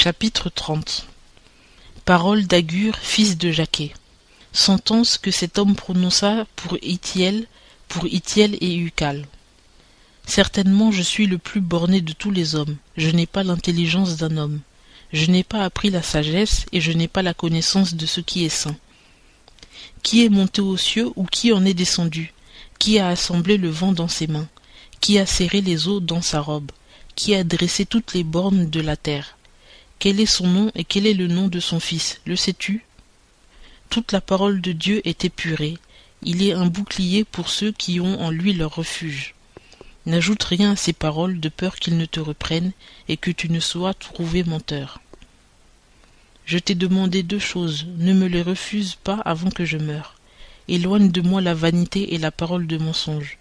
Chapitre 30. Paroles d'Agur, fils de Jaquet. Sentence que cet homme prononça pour Ithiel et Ucal. Certainement je suis le plus borné de tous les hommes, je n'ai pas l'intelligence d'un homme. Je n'ai pas appris la sagesse, et je n'ai pas la connaissance de ce qui est saint. Qui est monté aux cieux, ou qui en est descendu? Qui a assemblé le vent dans ses mains? Qui a serré les eaux dans sa robe? Qui a dressé toutes les bornes de la terre? Quel est son nom et quel est le nom de son fils? Le sais-tu? Toute la parole de Dieu est épurée. Il est un bouclier pour ceux qui ont en lui leur refuge. N'ajoute rien à ces paroles de peur qu'ils ne te reprennent et que tu ne sois trouvé menteur. Je t'ai demandé 2 choses, ne me les refuse pas avant que je meure. Éloigne de moi la vanité et la parole de mensonge.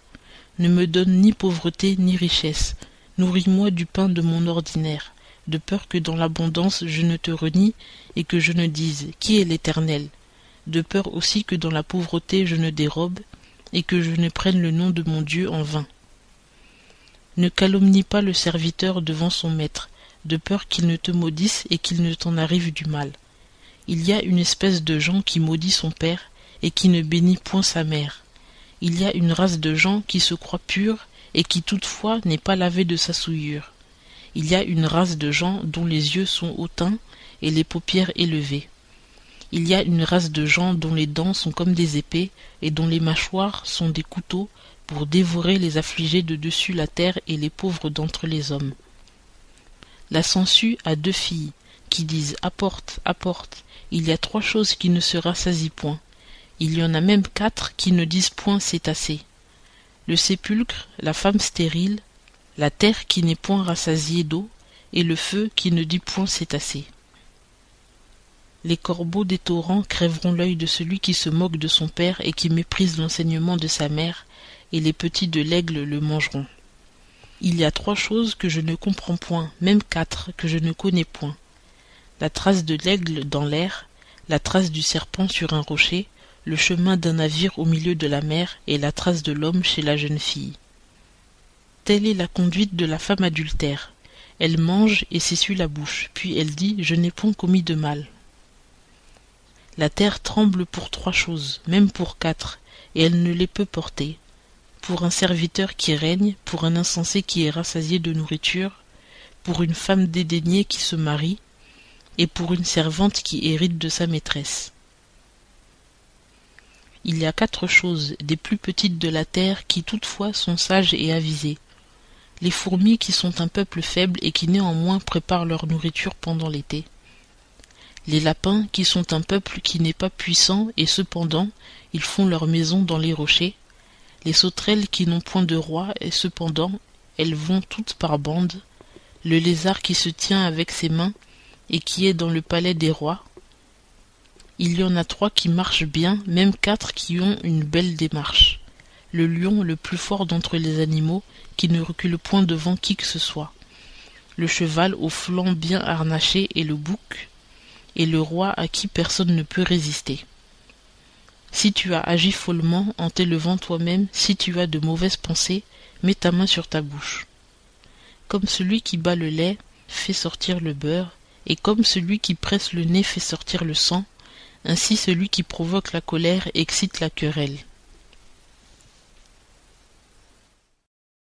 Ne me donne ni pauvreté ni richesse. Nourris-moi du pain de mon ordinaire, de peur que dans l'abondance je ne te renie et que je ne dise « Qui est l'Éternel ?» De peur aussi que dans la pauvreté je ne dérobe et que je ne prenne le nom de mon Dieu en vain. Ne calomnie pas le serviteur devant son maître, de peur qu'il ne te maudisse et qu'il ne t'en arrive du mal. Il y a une espèce de gens qui maudit son père et qui ne bénit point sa mère. Il y a une race de gens qui se croient purs et qui toutefois n'est pas lavé de sa souillure. Il y a une race de gens dont les yeux sont hautains et les paupières élevées. Il y a une race de gens dont les dents sont comme des épées et dont les mâchoires sont des couteaux pour dévorer les affligés de dessus la terre et les pauvres d'entre les hommes. La sangsue a 2 filles qui disent « Apporte, apporte ». Il y a 3 choses qui ne se rassasient point. Il y en a même 4 qui ne disent point « C'est assez ». Le sépulcre, la femme stérile, la terre qui n'est point rassasiée d'eau, et le feu qui ne dit point « C'est assez ». Les corbeaux des torrents crèveront l'œil de celui qui se moque de son père et qui méprise l'enseignement de sa mère, et les petits de l'aigle le mangeront. Il y a 3 choses que je ne comprends point, même 4 que je ne connais point. La trace de l'aigle dans l'air, la trace du serpent sur un rocher, le chemin d'un navire au milieu de la mer et la trace de l'homme chez la jeune fille. Telle est la conduite de la femme adultère. Elle mange et s'essuie la bouche, puis elle dit « Je n'ai point commis de mal ». La terre tremble pour 3 choses, même pour 4, et elle ne les peut porter. Pour un serviteur qui règne, pour un insensé qui est rassasié de nourriture, pour une femme dédaignée qui se marie, et pour une servante qui hérite de sa maîtresse. Il y a 4 choses, des plus petites de la terre, qui toutefois sont sages et avisées. Les fourmis qui sont un peuple faible et qui néanmoins préparent leur nourriture pendant l'été. Les lapins qui sont un peuple qui n'est pas puissant et cependant ils font leur maison dans les rochers. Les sauterelles qui n'ont point de roi et cependant elles vont toutes par bandes. Le lézard qui se tient avec ses mains et qui est dans le palais des rois. Il y en a 3 qui marchent bien, même 4 qui ont une belle démarche. Le lion le plus fort d'entre les animaux, qui ne recule point devant qui que ce soit. Le cheval au flanc bien harnaché et le bouc, et le roi à qui personne ne peut résister. Si tu as agi follement en t'élevant toi-même, si tu as de mauvaises pensées, mets ta main sur ta bouche. Comme celui qui bat le lait fait sortir le beurre, et comme celui qui presse le nez fait sortir le sang, ainsi celui qui provoque la colère excite la querelle.